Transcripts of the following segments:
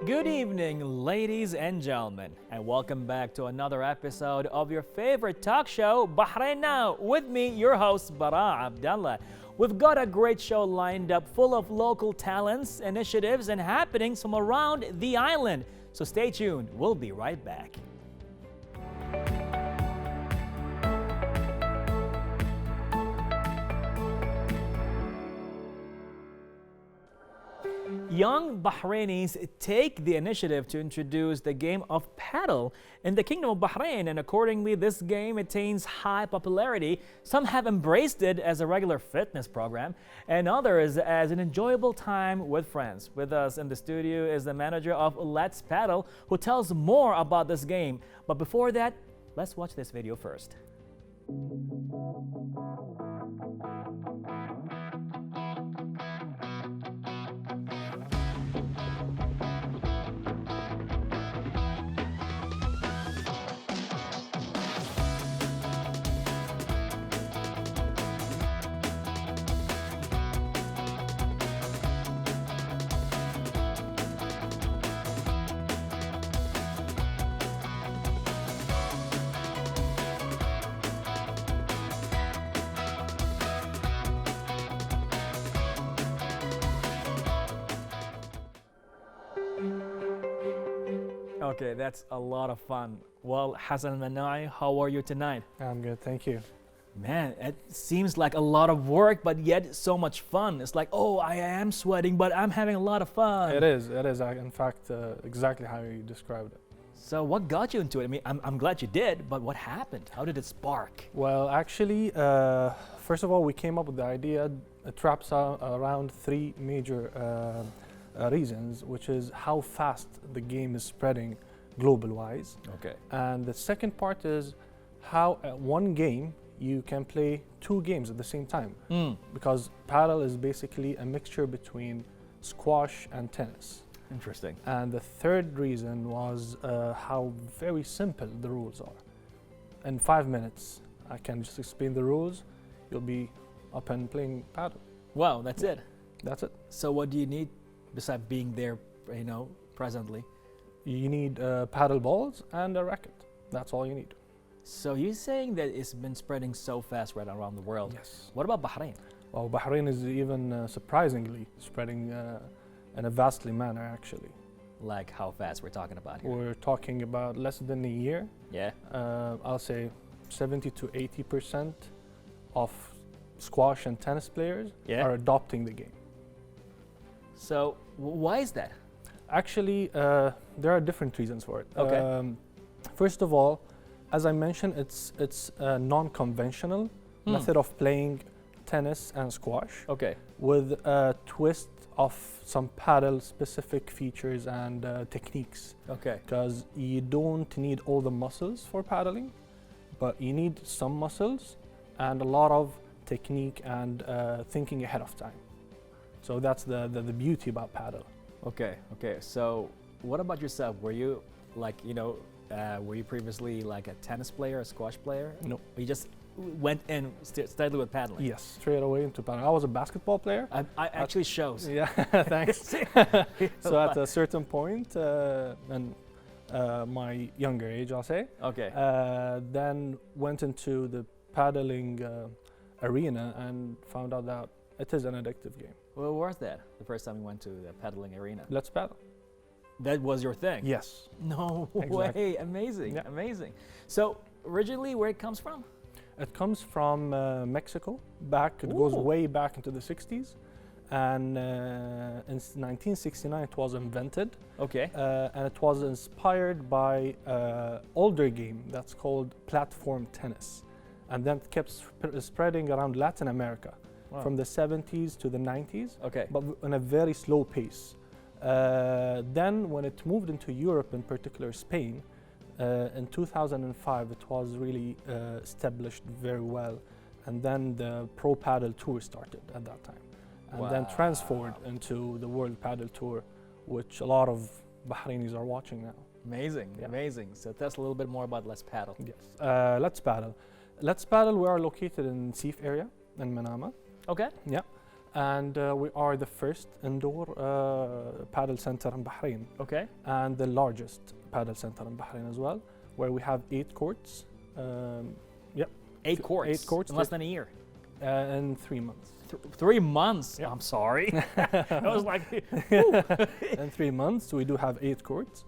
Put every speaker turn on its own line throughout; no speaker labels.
Good evening, ladies and gentlemen, and welcome back to another episode of your favorite talk show, Bahrain Now, with me, your host, Bara Abdallah. We've got a great show lined up full of local talents, initiatives, and happenings from around the island. So stay tuned, we'll be right back. Young Bahrainis take the initiative to introduce the game of paddle in the Kingdom of Bahrain, and accordingly, this game attains high popularity. Some have embraced it as a regular fitness program, and others as an enjoyable time with friends. With us in the studio is the manager of Let's Paddle, who tells more about this game. But before that, let's watch this video first. Okay, that's a lot of fun. Well, Hassan Manai, how are you tonight?
I'm good, thank you.
Man, it seems like a lot of work, but yet so much fun. It's like, oh, I am sweating, but I'm having a lot of fun.
It is. In fact, exactly how you described it.
So what got you into it? I mean, I'm glad you did, but what happened? How did it spark?
Well, actually, first of all, we came up with the idea. It wraps around three major reasons, which is how fast the game is spreading global-wise.
Okay.
And the second part is how one game you can play two games at the same time. Because paddle is basically a mixture between squash and tennis.
Interesting.
And the third reason was how very simple the rules are. In 5 minutes, I can just explain the rules. You'll be up and playing paddle.
Wow, that's it.
That's it.
So what do you need besides being there, presently?
You need paddle balls and a racket. That's all you need.
So you're saying that it's been spreading so fast right around the world.
Yes.
What about Bahrain?
Well, Bahrain is even surprisingly spreading in a vastly manner, actually.
Like how fast we're talking about here?
We're talking about less than a year.
Yeah.
I'll say 70 to 80% of squash and tennis players are adopting the game.
So why is that?
Actually, there are different reasons for it.
Okay.
First of all, as I mentioned, it's a non-conventional method of playing tennis and squash.
Okay.
With a twist of some paddle-specific features and techniques.
Okay.
Because you don't need all the muscles for paddling, but you need some muscles and a lot of technique and thinking ahead of time. So that's the beauty about paddle.
Okay. So what about yourself? Were you were you previously like a tennis player, a squash player?
No.
Or you just went in started with paddling?
Yes, straight away into paddling. I was a basketball player.
I actually shows.
Yeah, thanks. So at a certain point, and my younger age, I'll say.
Okay.
Then went into the paddling arena and found out that it is an addictive game.
Well, where was that? The first time you went to the paddling arena?
Let's Paddle.
That was your thing?
Yes.
No
Exactly.
way. Amazing.
Yeah.
Amazing. So originally, where it comes from?
It comes from Mexico. It goes way back into the 60s. And in 1969, it was invented.
Okay.
And it was inspired by an older game that's called platform tennis. And then it kept spreading around Latin America.
Wow.
From the 70s to the 90s,
Okay.
but on a very slow pace. Then when it moved into Europe, in particular Spain, in 2005, it was really established very well. And then the Pro Paddle Tour started at that time. And then transferred into the World Paddle Tour, which a lot of Bahrainis are watching now.
Amazing,
Yeah.
amazing. So tell us a little bit more about Let's Paddle.
Yes. Let's Paddle. Let's Paddle, we are located in Sif area in Manama.
Okay.
Yeah. And we are the first indoor paddle center in Bahrain,
Okay.
and the largest paddle center in Bahrain as well, where we have 8 courts. Yep,
8 courts.
8 courts
in less than a year.
in 3 months.
3 months.
Yeah.
I'm sorry. I was like,
In 3 months, we do have 8 courts.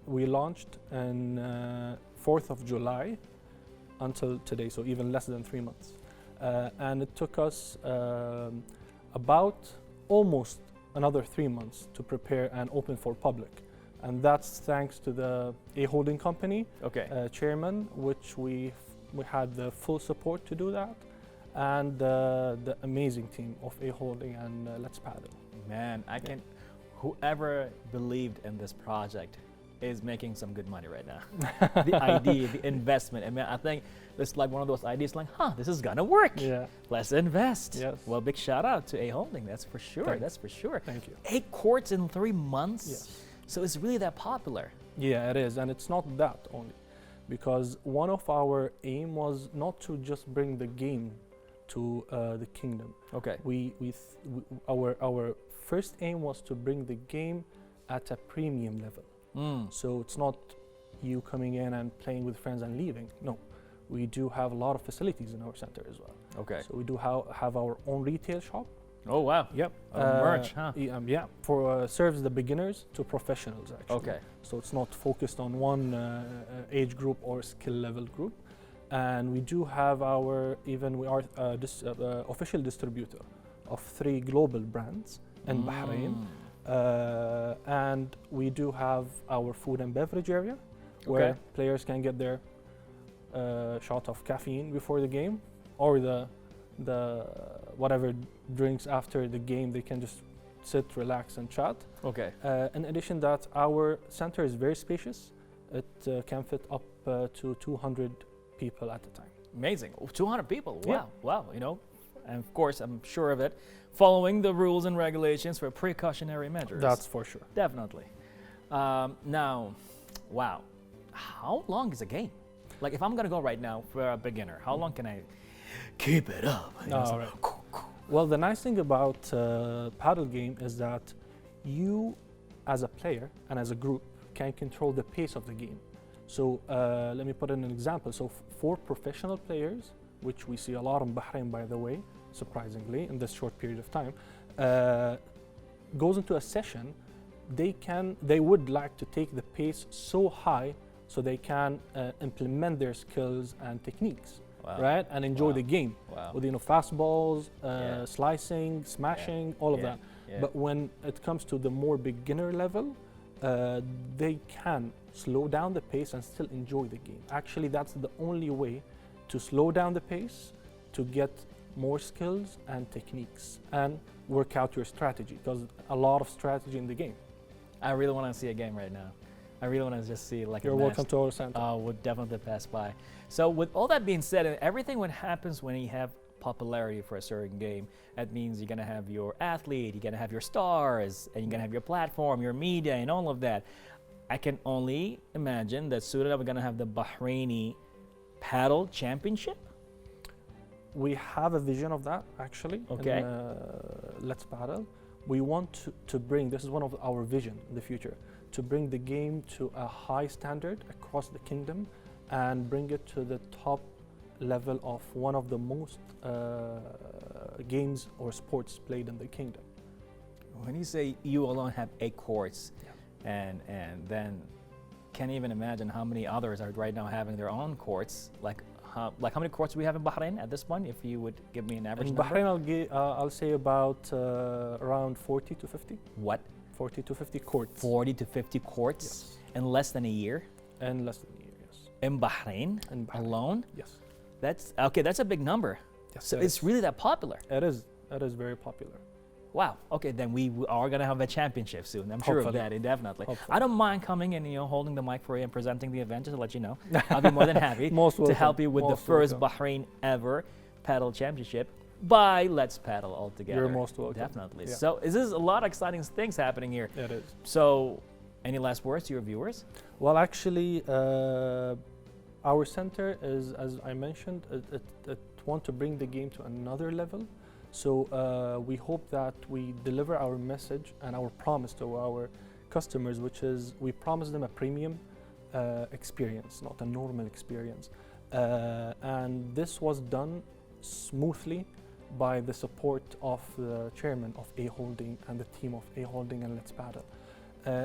We launched on 4th of July until today, so even less than 3 months. And it took us about almost another 3 months to prepare and open for public. And that's thanks to the A Holding Company
okay.
chairman, which we had the full support to do that, and the amazing team of A Holding and Let's Paddle.
Man, I can. Whoever believed in this project is making some good money right now. The idea, the investment. I mean, I think it's like one of those ideas like, this is gonna work.
Yeah.
Let's invest.
Yes.
Well, big shout out to A Holding, that's for sure.
Thanks.
That's for sure.
Thank you.
8 courts in 3 months.
Yes.
So it's really that popular.
Yeah, it is, and it's not that only, because one of our aim was not to just bring the game to the kingdom.
Okay.
Our first aim was to bring the game at a premium level. So it's not you coming in and playing with friends and leaving. No, we do have a lot of facilities in our center as well.
Okay.
So we do have our own retail shop.
Oh wow.
Yep.
Merch, huh?
Yeah. For serves the beginners to professionals actually.
Okay.
So it's not focused on one age group or skill level group. And we do have we are official distributor of 3 global brands in Bahrain. And we do have our food and beverage area where
Okay.
players can get their shot of caffeine before the game, or the whatever drinks after the game. They can just sit, relax, and chat.
Okay.
In addition, that our center is very spacious. It can fit up to 200 people at a time.
Amazing. 200 people. Wow.
Yeah.
Wow. You know, and of course, I'm sure of it, following the rules and regulations for precautionary measures.
That's for sure.
Definitely. Now, wow. How long is a game? Like, if I'm going to go right now for a beginner, how long can I keep it up? You know,
All
so-
right. Well, the nice thing about paddle game is that you, as a player and as a group, can control the pace of the game. So let me put in an example. So for professional players, which we see a lot in Bahrain, by the way, surprisingly, in this short period of time, goes into a session, they would like to take the pace so high so they can implement their skills and techniques.
Wow.
Right, and enjoy
Wow.
the game
Wow.
with fastballs,
Yeah.
slicing, smashing, all of
Yeah.
that.
Yeah.
But when it comes to the more beginner level, they can slow down the pace and still enjoy the game. Actually, that's the only way to slow down the pace, to get more skills and techniques, and work out your strategy, because a lot of strategy in the game.
I really want to see a game right now. I really want to just see like
You're
a
welcome to our center.
would definitely pass by. So with all that being said, and everything what happens when you have popularity for a certain game, that means you're gonna have your athlete, you're gonna have your stars, and you're gonna have your platform, your media, and all of that. I can only imagine that soon enough we're gonna have the Bahraini Paddle Championship.
We have a vision of that actually.
Okay.
In, Let's Paddle. We want to bring, this is one of our vision in the future, to bring the game to a high standard across the kingdom and bring it to the top level of one of the most games or sports played in the kingdom.
When you say you alone have 8 courts, and then can't even imagine how many others are right now having their own courts. Like how many courts do we have in Bahrain at this point? If you would give me an average
In
number.
Bahrain, I'll say about around 40 to 50.
What?
40 to 50 courts.
40 to 50 courts
Yes.
in less than a year
And less than a year, yes.
in Bahrain,
In Bahrain.
alone?
Yes.
That's okay. That's a big number.
Yes,
So
it
it's
is.
really that popular.
It is. It is very popular.
Wow. Okay, then we are gonna have a championship soon. I'm sure of
Hopefully.
that. Definitely.
Hopefully.
I don't mind coming and holding the mic for you and presenting the event just to let you know. I'll be more than happy
Most
to
welcome.
help you with the
Most
first
welcome.
Bahrain ever paddle championship by Let's Paddle altogether.
You're most welcome.
Definitely.
Yeah.
So is this a lot of exciting things happening here?
It is.
So, any last words to your viewers?
Well, actually, Our center is, as I mentioned, it want to bring the game to another level. So we hope that we deliver our message and our promise to our customers, which is we promise them a premium experience, not a normal experience. And this was done smoothly by the support of the chairman of A Holding and the team of A Holding and Let's Paddle.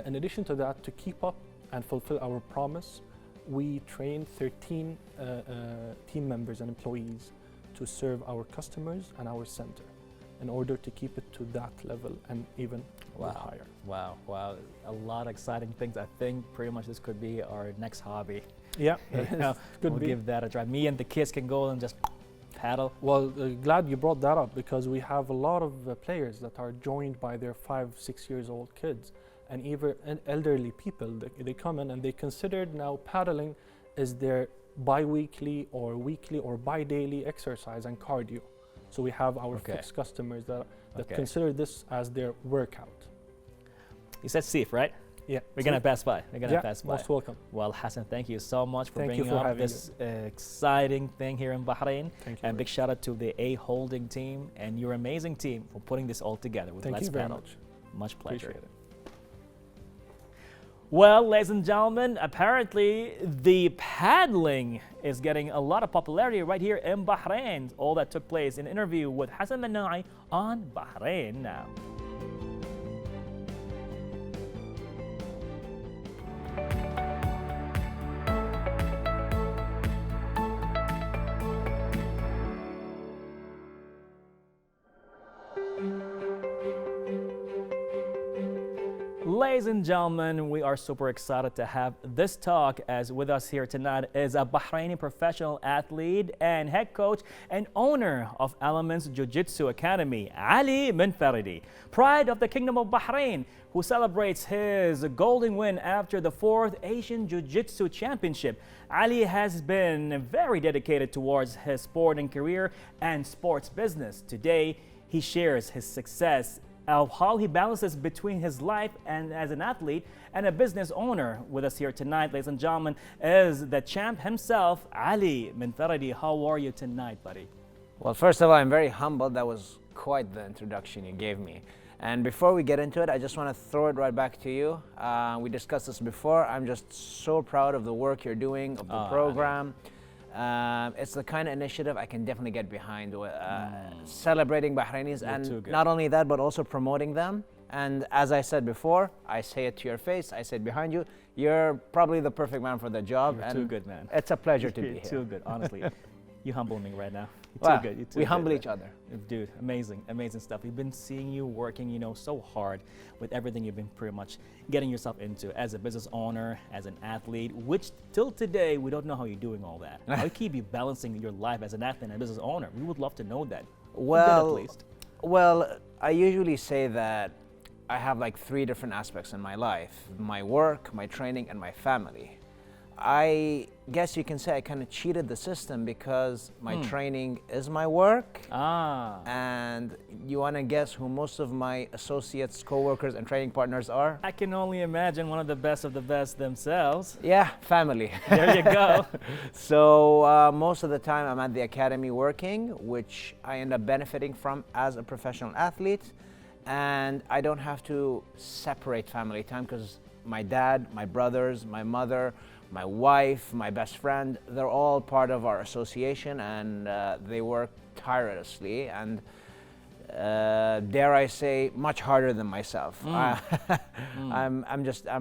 In addition to that, to keep up and fulfill our promise, we trained 13 team members and employees to serve our customers and our center in order to keep it to that level and even higher.
Wow, wow. A lot of exciting things. I think pretty much this could be our next hobby.
Yeah,
we'll give that a try. Me and the kids can go and just paddle.
Well, glad you brought that up because we have a lot of players that are joined by their 5-6 years old kids and even elderly people. They come in and they considered now paddling is their bi-weekly or weekly or bi-daily exercise and cardio. So we have our fixed customers that consider this as their workout.
You said Sif, right?
Yeah.
We're going to pass by. We're going to pass by.
Most welcome.
Well, Hassan, thank you so much for bringing up this exciting thing here in Bahrain.
Thank you.
And big shout out to the A Holding team and your amazing team for putting this all together with Let's Paddle. Much pleasure.
Appreciate it.
Well, ladies and gentlemen, apparently the paddling is getting a lot of popularity right here in Bahrain. All that took place in an interview with Hassan Manai on Bahrain Now. Ladies and gentlemen, we are super excited to have this talk as with us here tonight is a Bahraini professional athlete and head coach and owner of Elements Jiu-Jitsu Academy, Ali Minfaridi, pride of the Kingdom of Bahrain, who celebrates his golden win after the 4th Asian Jiu-Jitsu Championship. Ali has been very dedicated towards his sporting career and sports business. Today, he shares his success of how he balances between his life and as an athlete and a business owner. With us here tonight, ladies and gentlemen, is the champ himself, Ali Minfaridi. How are you tonight, buddy?
Well, first of all, I'm very humbled. That was quite the introduction you gave me. And before we get into it, I just want to throw it right back to you. We discussed this before. I'm just so proud of the work you're doing, of the program. It's the kind of initiative I can definitely get behind, celebrating Bahrainis, and not only that, but also promoting them. And as I said before, I say it to your face, I say it behind you, you're probably the perfect man for the job.
You're too good, man.
It's a pleasure to be here.
Too good, honestly. You humble me right now.
Well,
too good. You're too
we
good,
humble
man.
each other.
Dude, amazing, amazing stuff. We've been seeing you working, so hard with everything you've been pretty much getting yourself into as a business owner, as an athlete, which till today, we don't know how you're doing all that. How you keep you balancing your life as an athlete and a business owner? We would love to know that.
Well,
at least.
Well, I usually say that I have like 3 different aspects in my life: my work, my training, and my family. I guess you can say I kind of cheated the system because my training is my work. And you want to guess who most of my associates, co-workers, and training partners are?
I can only imagine one of the best themselves.
Yeah, family.
There you go.
So most of the time I'm at the academy working, which I end up benefiting from as a professional athlete. And I don't have to separate family time because my dad, my brothers, my mother, my wife, my best friend, they're all part of our association, and they work tirelessly and dare I say much harder than myself. I'm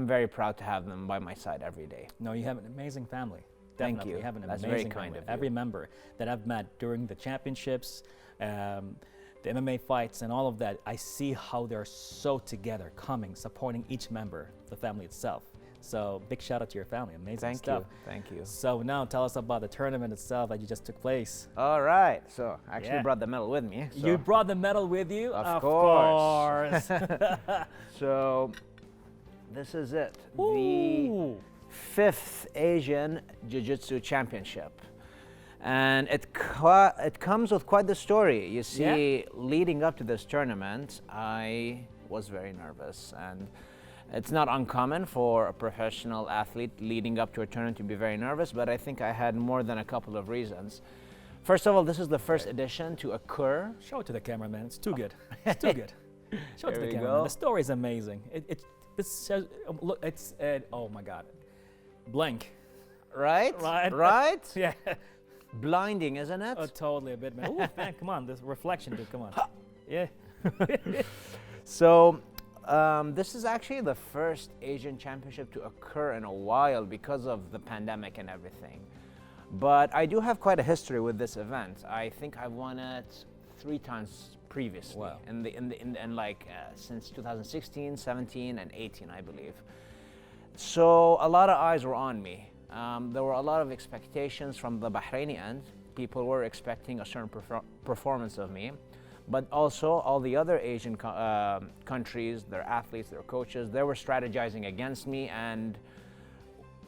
very proud to have them by my side every day.
No, you have an amazing family. Definitely.
Thank you.
You have an
That's
amazing
very kind
family.
of you.
Every member that I've met during the championships, the MMA fights and all of that, I see how they're so together, coming, supporting each member, the family itself. So big shout out to your family. Amazing stuff.
Thank you.
So now tell us about the tournament itself that you just took place.
All right. So I actually brought the medal with me. So
You brought the medal with you?
Of
course.
So this is it.
Ooh.
The 5th Asian Jiu-Jitsu Championship. And it comes with quite the story. You see, leading up to this tournament, I was very nervous. And It's not uncommon for a professional athlete leading up to a tournament to be very nervous, but I think I had more than a couple of reasons. First of all, this is the first edition to occur.
Show it to the camera, man. It's too good. It's too good. Show it to
There
the
we
camera.
go.
The story is amazing. This says, look, it's oh my God, blink.
Right?
Right.
Right?
Yeah.
Blinding, isn't it?
Oh, totally a bit, man. Ooh, man, come on, this reflection, dude. Come on. Yeah.
So, this is actually the first Asian Championship to occur in a while because of the pandemic and everything. But I do have quite a history with this event. I think I've won it 3 times previously.
Wow.
Since 2016, 17, and 18, I believe. So a lot of eyes were on me. There were a lot of expectations from the Bahraini end. People were expecting a certain performance of me. But also all the other Asian countries, their athletes, their coaches, they were strategizing against me. And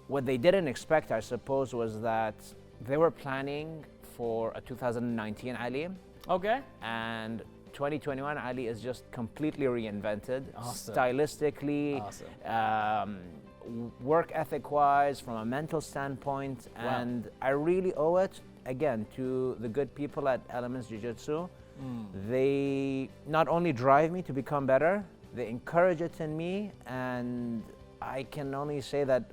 what they didn't expect, I suppose, was that they were planning for a 2019 Ali.
Okay.
And 2021 Ali is just completely reinvented.
Awesome.
Stylistically,
Awesome.
work ethic wise, from a mental standpoint.
Wow.
And I really owe it, again, to the good people at Elements Jiu-Jitsu. They not only drive me to become better, they encourage it in me, and I can only say that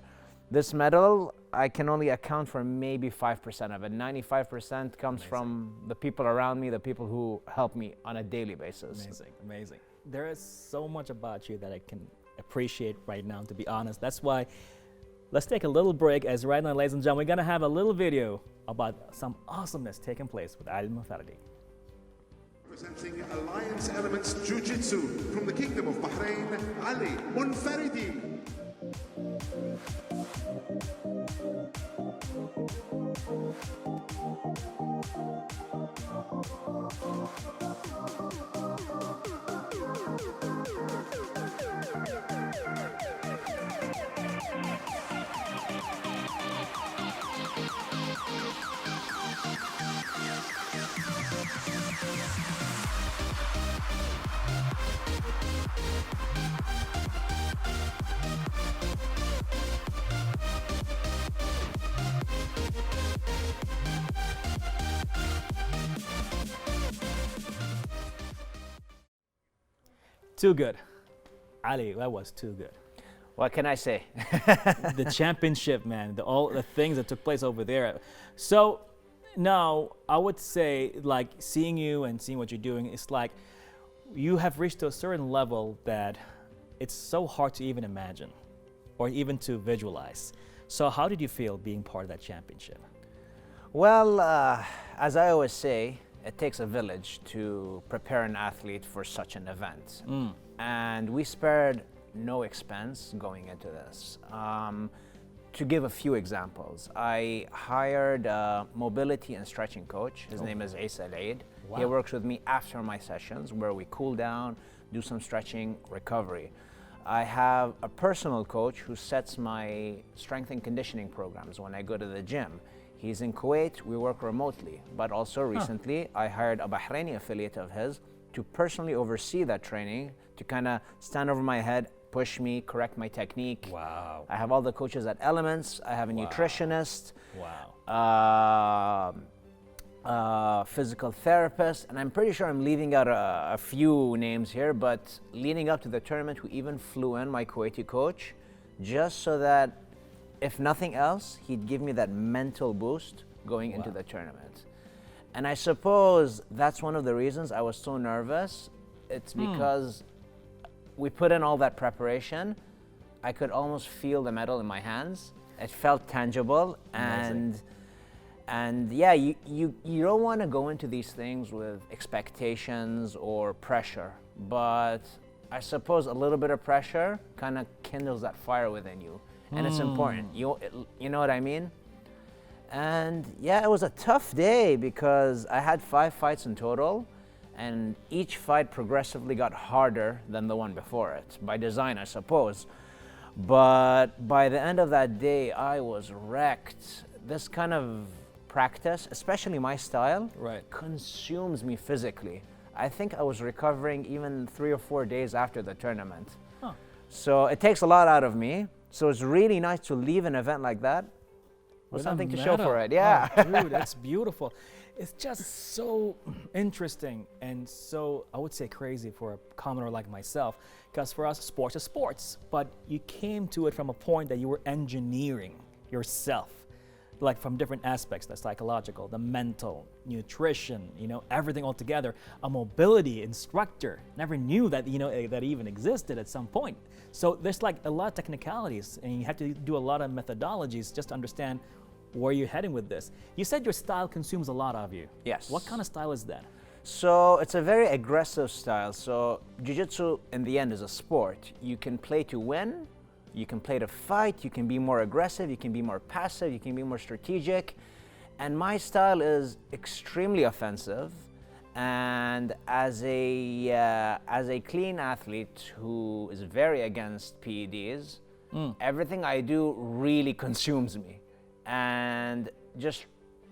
this medal, I can only account for maybe 5% of it. 95% comes from the people around me, the people who help me on a daily basis.
Amazing, amazing. There is so much about you that I can appreciate right now, to be honest. That's why let's take a little break, as right now, ladies and gentlemen, we're going to have a little video about some awesomeness taking place with Ali Mufaridi.
Presenting Alliance Elements Jiu-Jitsu from the Kingdom of Bahrain, Ali Munfaridi.
Too good. Ali, that was too good.
What can I say?
The championship, man, all the things that took place over there. So now I would say, like, seeing you and seeing what you're doing, it's like you have reached to a certain level that it's so hard to even imagine or even to visualize. So how did you feel being part of that championship?
Well, as I always say, it takes a village to prepare an athlete for such an event. And we spared no expense going into this. To give a few examples, I hired a mobility and stretching coach. His name is Isa Al-Eid.
Wow.
He works with me after my sessions where we cool down, do some stretching, recovery. I have a personal coach who sets my strength and conditioning programs when I go to the gym. He's in Kuwait, we work remotely, but also recently I hired a Bahraini affiliate of his to personally oversee that training, to kind of stand over my head, push me, correct my technique.
Wow.
I have all the coaches at Elements, I have a nutritionist,
Wow.
physical therapist, and I'm pretty sure I'm leaving out a few names here, but leading up to the tournament, we even flew in my Kuwaiti coach just so that if nothing else, he'd give me that mental boost going into the tournament. And I suppose that's one of the reasons I was so nervous. It's because we put in all that preparation. I could almost feel the medal in my hands. It felt tangible.
Amazing.
And yeah, you don't want to go into these things with expectations or pressure. But I suppose a little bit of pressure kind of kindles that fire within you. And it's important. You know what I mean? And yeah, it was a tough day because I had 5 fights in total, and each fight progressively got harder than the one before it, by design, I suppose. But by the end of that day, I was wrecked. This kind of practice, especially my style, consumes me physically. I think I was recovering even 3 or 4 days after the tournament. So it takes a lot out of me. So it's really nice to leave an event like that with
With a
something to show for
medal.
it. Yeah.
Oh, dude, that's beautiful. It's just so interesting and so, I would say, crazy for a commoner like myself. Because for us, sports is sports. But you came to it from a point that you were engineering yourself, like from different aspects, the psychological, the mental, nutrition, everything all together. A mobility instructor. Never knew that, that even existed at some point. So there's like a lot of technicalities, and you have to do a lot of methodologies just to understand where you're heading with this. You said your style consumes a lot of you.
Yes.
What kind of style is that?
So it's a very aggressive style. So jiu-jitsu in the end is a sport. You can play to win, you can play to fight, you can be more aggressive, you can be more passive, you can be more strategic. And my style is extremely offensive. And as a clean athlete who is very against PEDs, everything I do really consumes me. And just,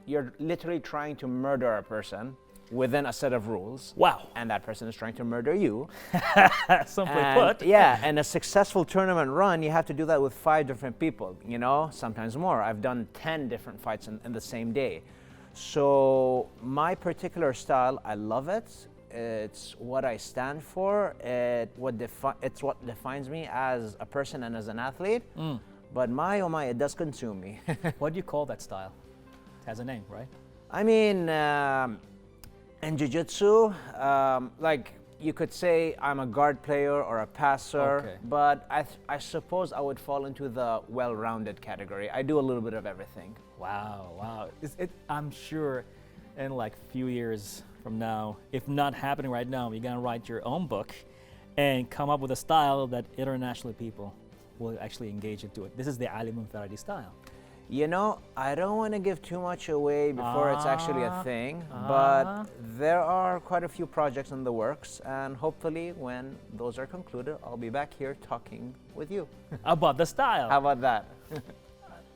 you're literally trying to murder a person within a set of rules.
Wow.
And that person is trying to murder you.
Simply
And,
put.
yeah, and a successful tournament run, you have to do that with 5 different people, sometimes more. I've done 10 different fights in the same day. So my particular style, I love it. It's what I stand for. It's what defines me as a person and as an athlete. But oh my, it does consume me.
What do you call that style? It has a name, right?
I mean, in jiu-jitsu, like you could say I'm a guard player or a passer,
Okay.
but I suppose I would fall into the well-rounded category. I do a little bit of everything.
Wow. I'm sure in like few years from now, if not happening right now, you're gonna write your own book and come up with a style that internationally people will actually engage into it. This is the Ali Munfaridi style.
I don't want to give too much away before it's actually a thing, but there are quite a few projects in the works, and hopefully when those are concluded, I'll be back here talking with you.
About the style.
How about that?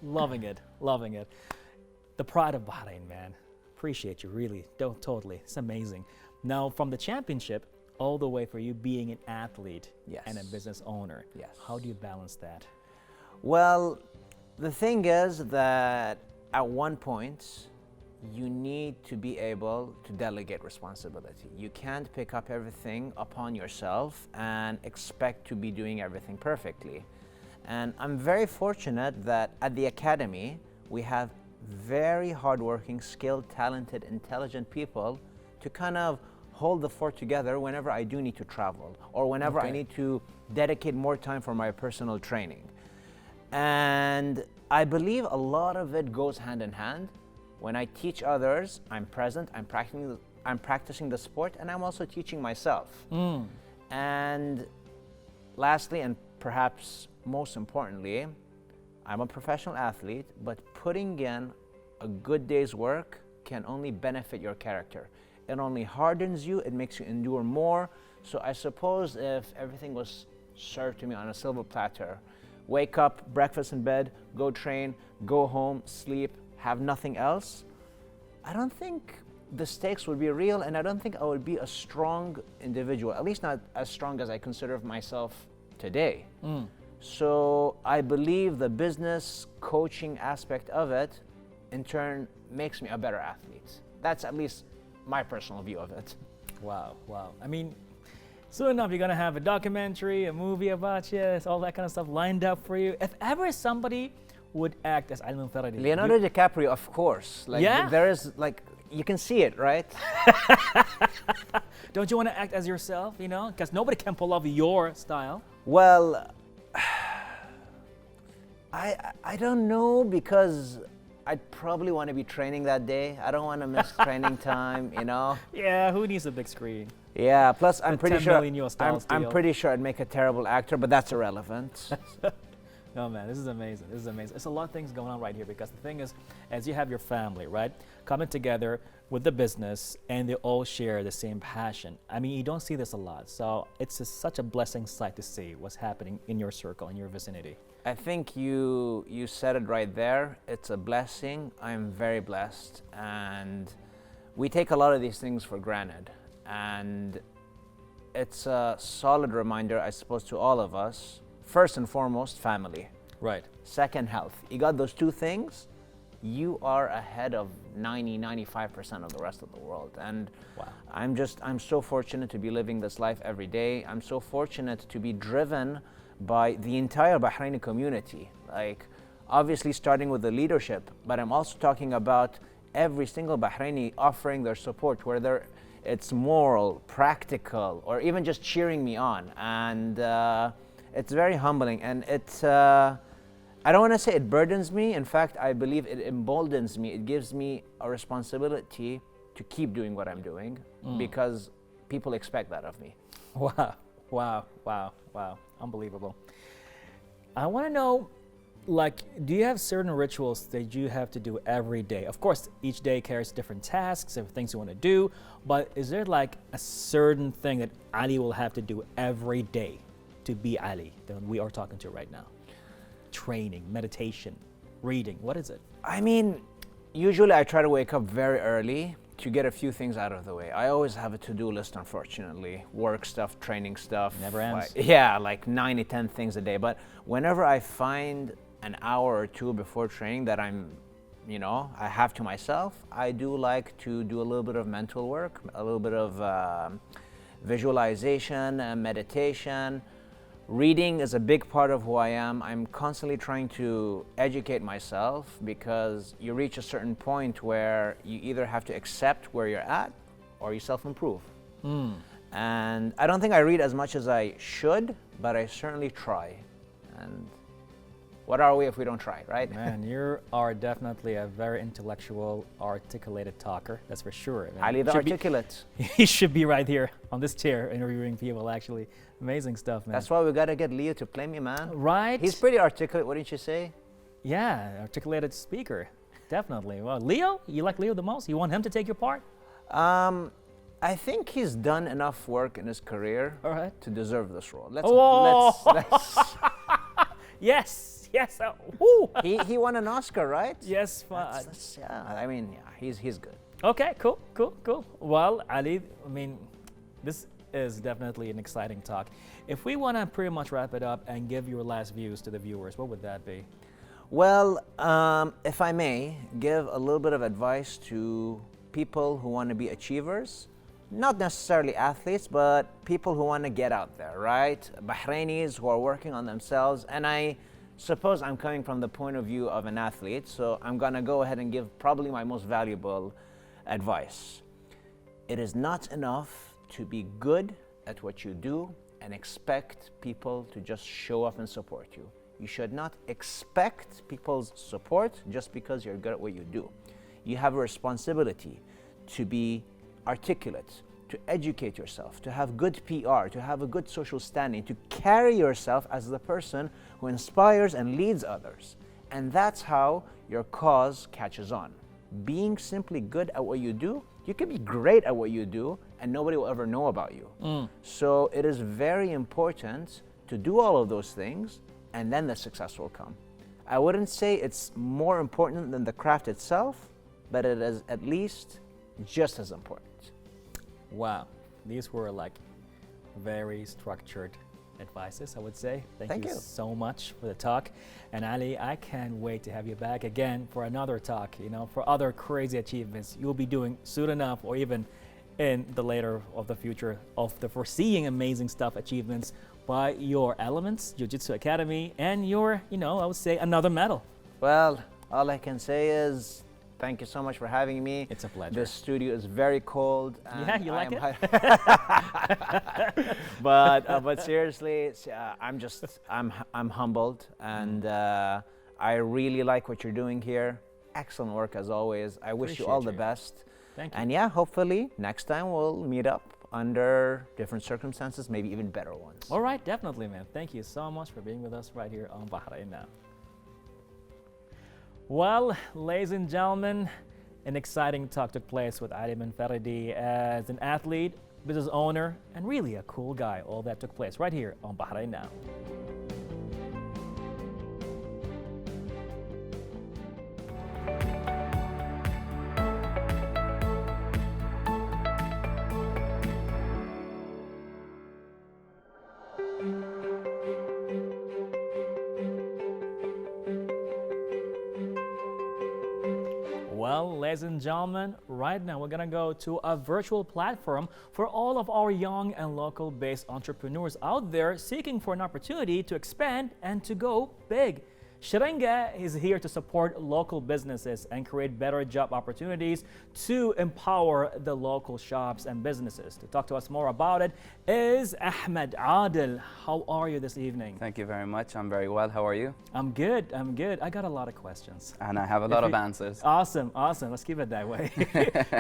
Loving it. The pride of Bahrain, man. Appreciate you, really. Totally. It's amazing. Now, from the championship all the way for you being an athlete
Yes.
and a business owner.
Yes.
How do you balance that?
Well, the thing is that at one point, you need to be able to delegate responsibility. You can't pick up everything upon yourself and expect to be doing everything perfectly. And I'm very fortunate that at the academy, we have very hardworking, skilled, talented, intelligent people to kind of hold the fort together whenever I do need to travel or whenever I need to dedicate more time for my personal training. And I believe a lot of it goes hand in hand. When I teach others, I'm present, I'm practicing the sport, and I'm also teaching myself. And lastly, and perhaps most importantly, I'm a professional athlete, but putting in a good day's work can only benefit your character. It only hardens you, it makes you endure more. So I suppose if everything was served to me on a silver platter, wake up, breakfast in bed, go train, go home, sleep, have nothing else, I don't think the stakes would be real, and I don't think I would be a strong individual, at least not as strong as I consider myself today. So I believe the business coaching aspect of it, in turn, makes me a better athlete. That's at least my personal view of it.
Wow. I mean, soon enough, you're gonna have a documentary, a movie about you, all that kind of stuff lined up for you. If ever somebody would act as Ali Munfaridi,
Leonardo DiCaprio, of course. Like,
Yeah?
there is, like, you can see it, right?
don't you want to act as yourself? Because nobody can pull off your style.
Well, I don't know, because I'd probably want to be training that day. I don't want to miss training time,
Yeah, who needs a big screen?
Yeah, plus I'm
The
pretty
10
sure
million US dollars
I'm
deal.
pretty sure I'd make a terrible actor, but that's irrelevant.
Oh man, this is amazing. It's a lot of things going on right here, because the thing is, as you have your family, right, coming together with the business, and they all share the same passion. I mean, you don't see this a lot, so it's such a blessing sight to see what's happening in your circle, in your vicinity.
I think you said it right there. It's a blessing. I'm very blessed, and we take a lot of these things for granted. And it's a solid reminder, I suppose, to all of us first and foremost, family.
Right.
Second, health. You got those two things, you are ahead of 95% of the rest of the world. And
Wow.
I'm so fortunate to be living this life every day. I'm so fortunate to be driven by the entire Bahraini community. Like, obviously starting with the leadership, but I'm also talking about every single Bahraini offering their support, whether it's moral, practical, or even just cheering me on. And it's very humbling. And it's, I don't want to say it burdens me. In fact, I believe it emboldens me. It gives me a responsibility to keep doing what I'm doing because people expect that of me.
Wow. Wow. Wow. Wow. Unbelievable. I want to know, like, do you have certain rituals that you have to do every day? Of course, each day carries different tasks and things you want to do, but is there like a certain thing that Ali will have to do every day to be Ali that we are talking to right now? Training, meditation, reading, what is it?
I mean, usually I try to wake up very early to get a few things out of the way. I always have a to-do list, unfortunately. Work stuff, training stuff.
Never ends.
Like 9 to 10 things a day. But whenever I find an hour or two before training that I have to myself, I do like to do a little bit of mental work, a little bit of visualization, meditation. Reading is a big part of who I am. I'm constantly trying to educate myself because you reach a certain point where you either have to accept where you're at or you self-improve. And I don't think I read as much as I should, but I certainly try. And what are we if we don't try, right?
Man, you are definitely a very intellectual, articulated talker, that's for sure. Man,
Ali the
should be-
Articulate.
He should be right here on this chair interviewing people, actually. Amazing stuff, man.
That's why we gotta get Leo to play me, man.
Right?
He's pretty articulate, wouldn't you say?
Yeah, articulated speaker. Definitely. Well, Leo, you like Leo the most? You want him to take your part?
I think he's done enough work in his career
All right.
to deserve this role.
Whoa!
Let's
Yes, yes. Woo.
he won an Oscar, right?
Yes,
Yeah, I mean, yeah, he's good.
Okay, cool. Well, Ali, I mean, this is definitely an exciting talk. If we want to pretty much wrap it up and give your last views to the viewers, what would that be?
Well, if I may, give a little bit of advice to people who want to be achievers, not necessarily athletes, but people who want to get out there, right? Bahrainis who are working on themselves, and I suppose I'm coming from the point of view of an athlete, so I'm gonna go ahead and give probably my most valuable advice. It is not enough to be good at what you do and expect people to just show up and support you. You should not expect people's support just because you're good at what you do. You have a responsibility to be articulate, to educate yourself, to have good PR, to have a good social standing, to carry yourself as the person who inspires and leads others. And that's how your cause catches on. Being simply good at what you do, you can be great at what you do and nobody will ever know about you. So it is very important to do all of those things and then the success will come. I wouldn't say it's more important than the craft itself, but it is at least just as important.
Wow, these were like very structured advices, I would say. Thank you so much for the talk. And Ali, I can't wait to have you back again for another talk, for other crazy achievements you'll be doing soon enough, or even in the later of the future of the foreseeing amazing stuff, achievements by your Elements Jiu-Jitsu Academy and your, I would say, another medal.
Well, all I can say is thank you so much for having me.
It's a pleasure.
The studio is very cold.
Yeah, you like it?
But seriously, I'm humbled, and I really like what you're doing here. Excellent work as always. I wish you all the best.
Thank you.
And yeah, hopefully next time we'll meet up under different circumstances, maybe even better ones.
All right, definitely, man. Thank you so much for being with us right here on Bahrain Now. Well, ladies and gentlemen, an exciting talk took place with Ali Munfaridi as an athlete, business owner, and really a cool guy. All that took place right here on Bahrain Now. Well, ladies and gentlemen, right now we're going to go to a virtual platform for all of our young and local based entrepreneurs out there seeking for an opportunity to expand and to go big. Shringa is here to support local businesses and create better job opportunities to empower the local shops and businesses. To talk to us more about it is Ahmed Adil. How are you this evening?
Thank you very much. I'm very well. How are you?
I'm good. I'm good. I got a lot of questions.
And I have a lot of answers.
Awesome. Awesome. Let's keep it that way.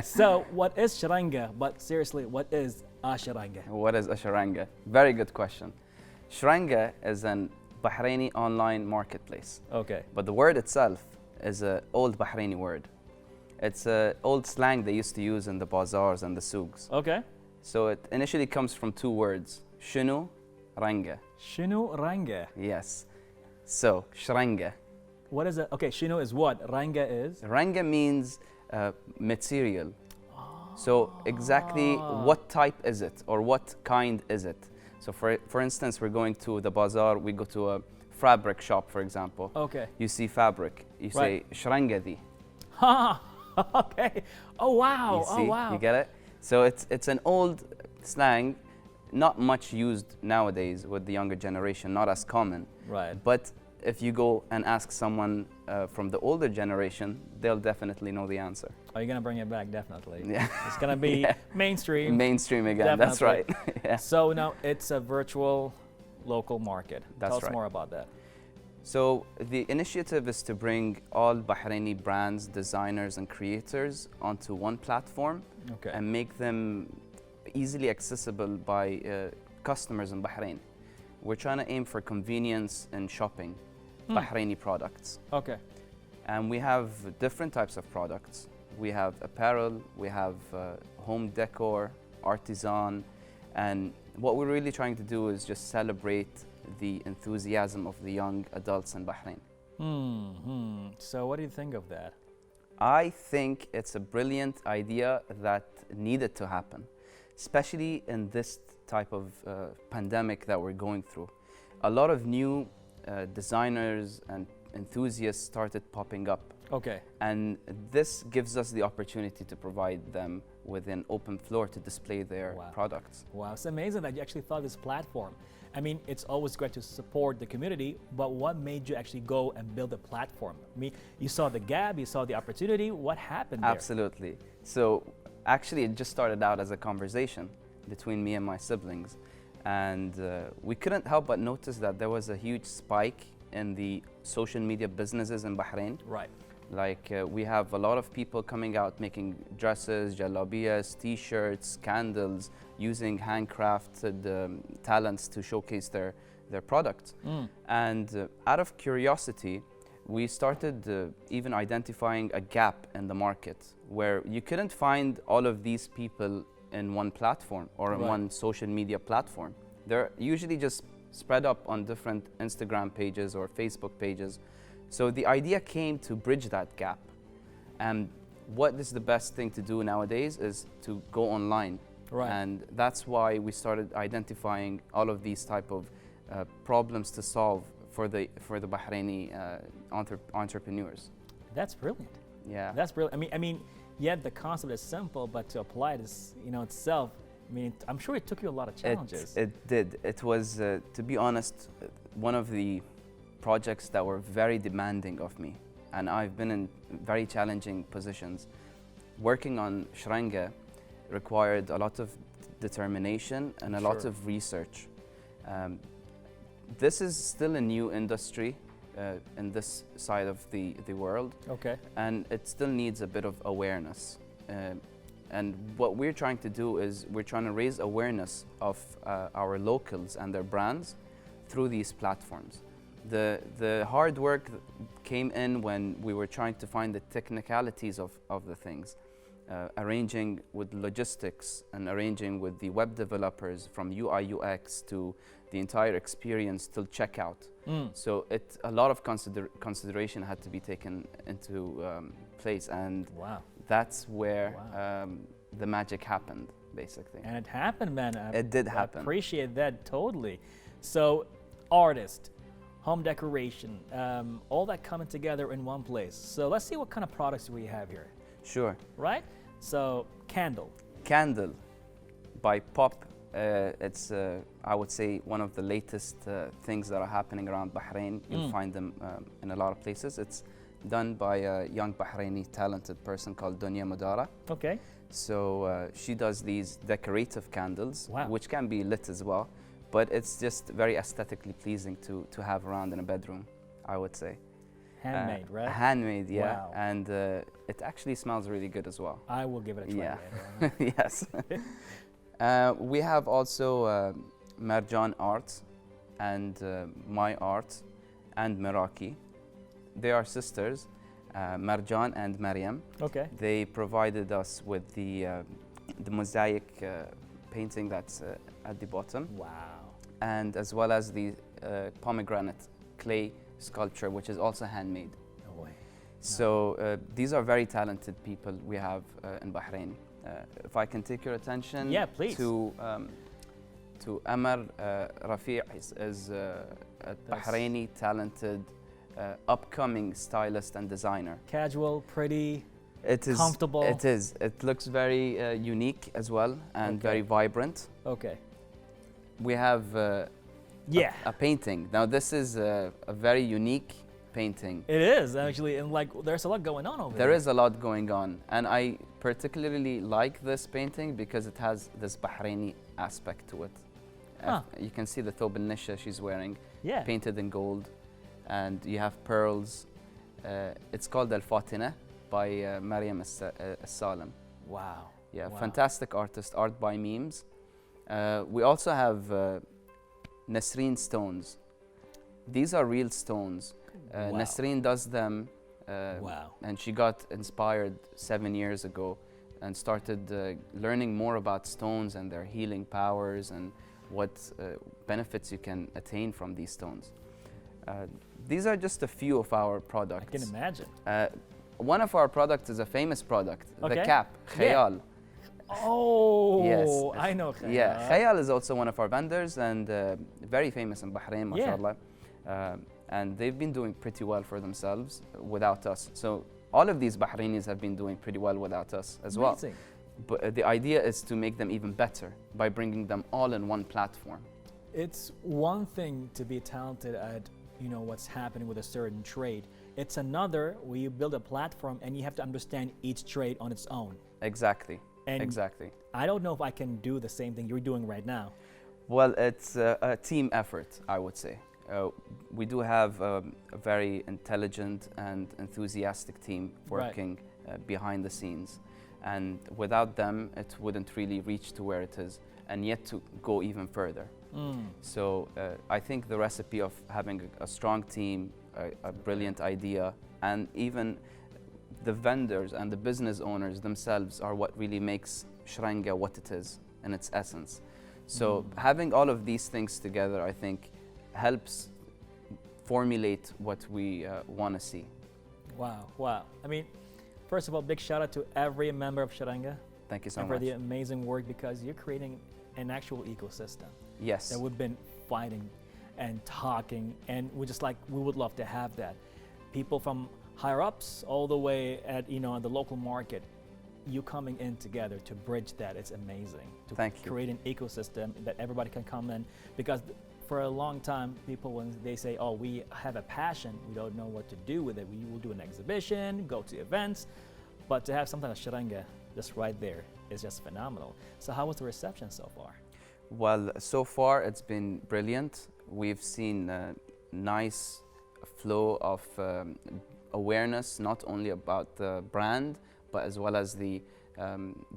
So, what is Shringa? But seriously, what is a Shringa?
What is a Shringa? Very good question. Shringa is an Bahraini online marketplace.
Okay.
But the word itself is an old Bahraini word. It's an old slang they used to use in the bazaars and the souks.
Okay.
So it initially comes from two words, shunu, ranga.
Shinu Ranga.
Yes. So, Shringa.
What is it? Okay, Shinu is what? Ranga is?
Ranga means material. So exactly what type is it or what kind is it? So for instance, we're going to the bazaar, we go to a fabric shop, for example.
Okay.
You see fabric, you say, Shringa di.
Ha! Okay. Oh, wow.
You see,
Oh, wow.
you get it? So it's an old slang, not much used nowadays with the younger generation, not as common.
Right.
But if you go and ask someone from the older generation, they'll definitely know the answer.
Are you going to bring it back? Definitely.
Yeah.
It's going to be
Yeah.
mainstream.
Mainstream again, that's right.
Definitely.
Yeah.
So now it's a virtual local market.
That's
Tell us
right.
more about that.
So the initiative is to bring all Bahraini brands, designers, and creators onto one platform
Okay.
and make them easily accessible by customers in Bahrain. We're trying to aim for convenience in shopping Bahraini products.
Okay.
And we have different types of products. We have apparel, we have home decor, artisan, and what we're really trying to do is just celebrate the enthusiasm of the young adults in Bahrain.
So what do you think of that?
I think it's a brilliant idea that needed to happen, especially in this type of pandemic that we're going through. A lot of new designers and enthusiasts started popping up,
Okay.
and this gives us the opportunity to provide them with an open floor to display their
Wow.
products.
Wow, it's amazing that you actually thought this platform. I mean, it's always great to support the community, but what made you actually go and build a platform? I mean, you saw the gap, you saw the opportunity. What happened there?
Absolutely. So actually it just started out as a conversation between me and my siblings, and we couldn't help but notice that there was a huge spike in the social media businesses in Bahrain.
Right.
Like we have a lot of people coming out making dresses, jalabiyas, t-shirts, candles, using handcrafted talents to showcase their products. And out of curiosity, we started even identifying a gap in the market where you couldn't find all of these people in one platform or in
Right.
one social media platform. They're usually just spread up on different Instagram pages or Facebook pages. So the idea came to bridge that gap. And what is the best thing to do nowadays is to go online.
Right.
And that's why we started identifying all of these type of problems to solve for the Bahraini entrepreneurs.
That's brilliant.
Yeah.
That's brilliant. I mean, yet the concept is simple, but to apply it is, itself. I mean, I'm sure it took you a lot of challenges.
It did. It was, to be honest, one of the projects that were very demanding of me. And I've been in very challenging positions. Working on Shringa required a lot of determination and a lot
Sure.
of research. This is still a new industry in this side of the world,
Okay.
and it still needs a bit of awareness. And what we're trying to do is we're trying to raise awareness of our locals and their brands through these platforms. The hard work came in when we were trying to find the technicalities of the things, arranging with logistics and arranging with the web developers from UI UX to the entire experience till checkout. So a lot of consideration had to be taken into place, and
Wow.
that's where
Wow.
the magic happened, basically.
And it happened, man.
It did happen.
I appreciate that totally. So, artist, home decoration, all that coming together in one place. So let's see what kind of products we have here.
Sure.
right? So candle.
Candle by Pop. It's, I would say, one of the latest things that are happening around Bahrain. You'll find them in a lot of places. It's done by a young Bahraini talented person called Dunya Mudara.
Okay.
So she does these decorative candles,
Wow.
which can be lit as well, but it's just very aesthetically pleasing to have around in a bedroom, I would say.
Handmade, right?
Handmade, yeah.
Wow.
And it actually smells really good as well.
I will give it a try
Yeah.
later on.
Yes. We have also Marjan Art and My Art and Meraki. They are sisters, Marjan and Mariam.
Okay.
They provided us with the mosaic painting that's at the bottom,
Wow.
and as well as the pomegranate clay sculpture, which is also handmade.
No way.
So these are very talented people we have in Bahrain. If I can take your attention,
Yeah, please.
to Amar Rafi' is a Bahraini talented upcoming stylist and designer.
Casual, pretty.
It is
Comfortable.
It is. It looks very unique as well and
Okay.
very vibrant.
Okay.
We have
Yeah.
a painting. Now this is a very unique painting.
It is actually, and like there's a lot going on over
There is a lot going on, and I particularly like this painting because it has this Bahraini aspect to it.
Huh.
You can see the thob al-nisha she's wearing,
Yeah.
painted in gold, and you have pearls. It's called Al-Fatina by Mariam As-Salim.
Wow.
Yeah,
Wow.
fantastic artist, art by memes. We also have Nasreen stones. These are real stones.
Wow.
Nasreen does them,
Wow.
and she got inspired 7 years ago and started learning more about stones and their healing powers and what benefits you can attain from these stones. These are just a few of our
I
products.
can imagine.
One of our products is a famous product,
Okay.
the cap,
Yeah.
Khayal.
Oh,
Yes.
I know. Khayal.
Yeah, Khayal is also one of our vendors and very famous in Bahrain,
Yeah.
mashallah. And they've been doing pretty well for themselves without us. So all of these Bahrainis have been doing pretty well without us as well.
Amazing.
But the idea is to make them even better by bringing them all in one platform.
It's one thing to be talented at, you know, what's happening with a certain trade. It's another where you build a platform and you have to understand each trade on its own.
Exactly.
And
Exactly.
I don't know if I can do the same thing you're doing right now.
Well, it's a team effort, I would say. We do have a very intelligent and enthusiastic team working behind the scenes. And without them, it wouldn't really reach to where it is and yet to go even further. So I think the recipe of having a strong team, a brilliant idea, and even the vendors and the business owners themselves are what really makes Shranga what it is in its essence. So having all of these things together, I think, helps formulate what we want to see.
Wow, wow. I mean, first of all, big shout out to every member of Sharanga
Thank you so
and for
much.
the amazing work, because you're creating an actual ecosystem
Yes.
that we've been fighting and talking, and we would love to have that. People from higher ups all the way at, you know, at the local market, you coming in together to bridge that, it's amazing. To
Thank you.
create an ecosystem that everybody can come in, because for a long time, people, when they say, oh, we have a passion, we don't know what to do with it. We will do an exhibition, go to events, but to have something like Sharanga just right there is just phenomenal. So how was the reception so far?
Well, so far it's been brilliant. We've seen a nice flow of awareness, not only about the brand, but as well as the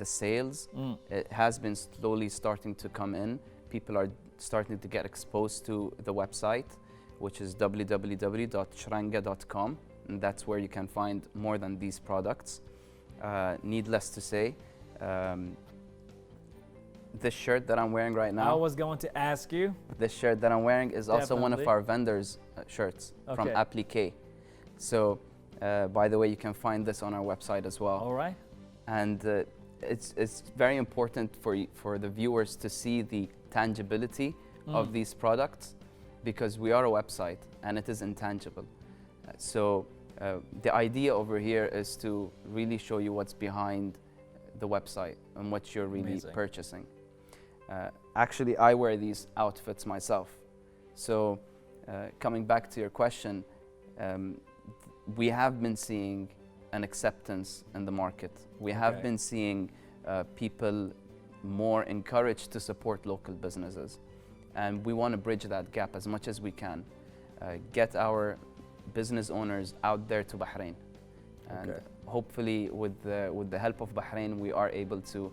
sales. It has been slowly starting to come in. People are starting to get exposed to the website, which is www.shranga.com, and that's where you can find more than these products. Needless to say, this shirt that I'm wearing right
I
now,
was going to ask you.
this shirt that I'm wearing is also one of
Definitely.
our vendors' shirts from
Okay.
Applique. So, by the way, you can find this on our website as well.
All right.
And it's very important for the viewers to see the tangibility of these products, because we are a website and it is intangible. So The idea over here is to really show you what's behind the website and what you're really
Amazing.
purchasing. Actually, I wear these outfits myself. So coming back to your question, we have been seeing an acceptance in the market. We have
Okay.
been seeing people more encouraged to support local businesses. And we want to bridge that gap as much as we can. Get our business owners out there to Bahrain. And
Okay.
hopefully with the help of Bahrain, we are able to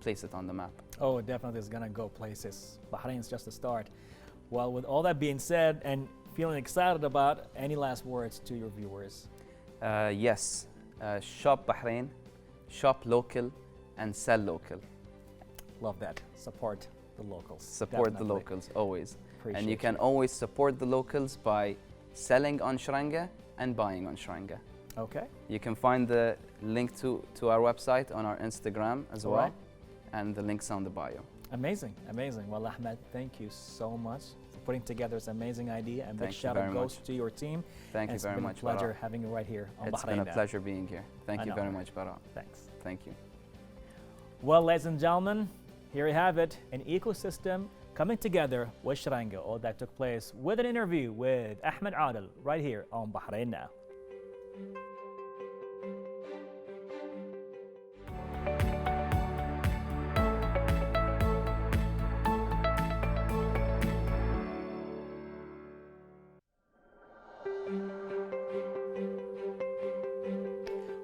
place it on the map.
Oh, definitely is gonna go places. Bahrain's just a start. Well, with all that being said and feeling excited about, any last words to your viewers?
Yes, shop Bahrain, shop local, and sell local.
Love that. Support the locals.
Support the
Definitely.
locals always.
Appreciate
And you can always support the locals by selling on Shranga and buying on Shranga.
Okay.
You can find the link to our website on our Instagram as
All
well,
right.
and the links on the bio.
Amazing, amazing. Well, Ahmed, thank you so much for putting together this amazing idea. And big
Thank you
shout out
very
goes
much.
to your team.
Thank
And
you very much,
It's been a pleasure
Bara.
having you right here on
It's
Bahrain
been a
Now.
pleasure being here. Thank
An
you very
honor.
much, Bara.
Thanks.
Thank you.
Well, ladies and gentlemen, here you have it, an ecosystem coming together with Shranga. All that took place with an interview with Ahmed Adel right here on Bahrain Now.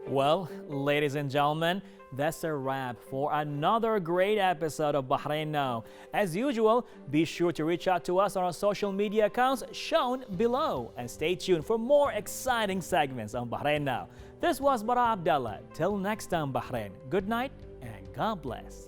Well, ladies and gentlemen, that's a wrap for another great episode of Bahrain Now. As usual, be sure to reach out to us on our social media accounts shown below and stay tuned for more exciting segments on Bahrain Now. This was Bara Abdallah. Till next time, Bahrain. Good night and God bless.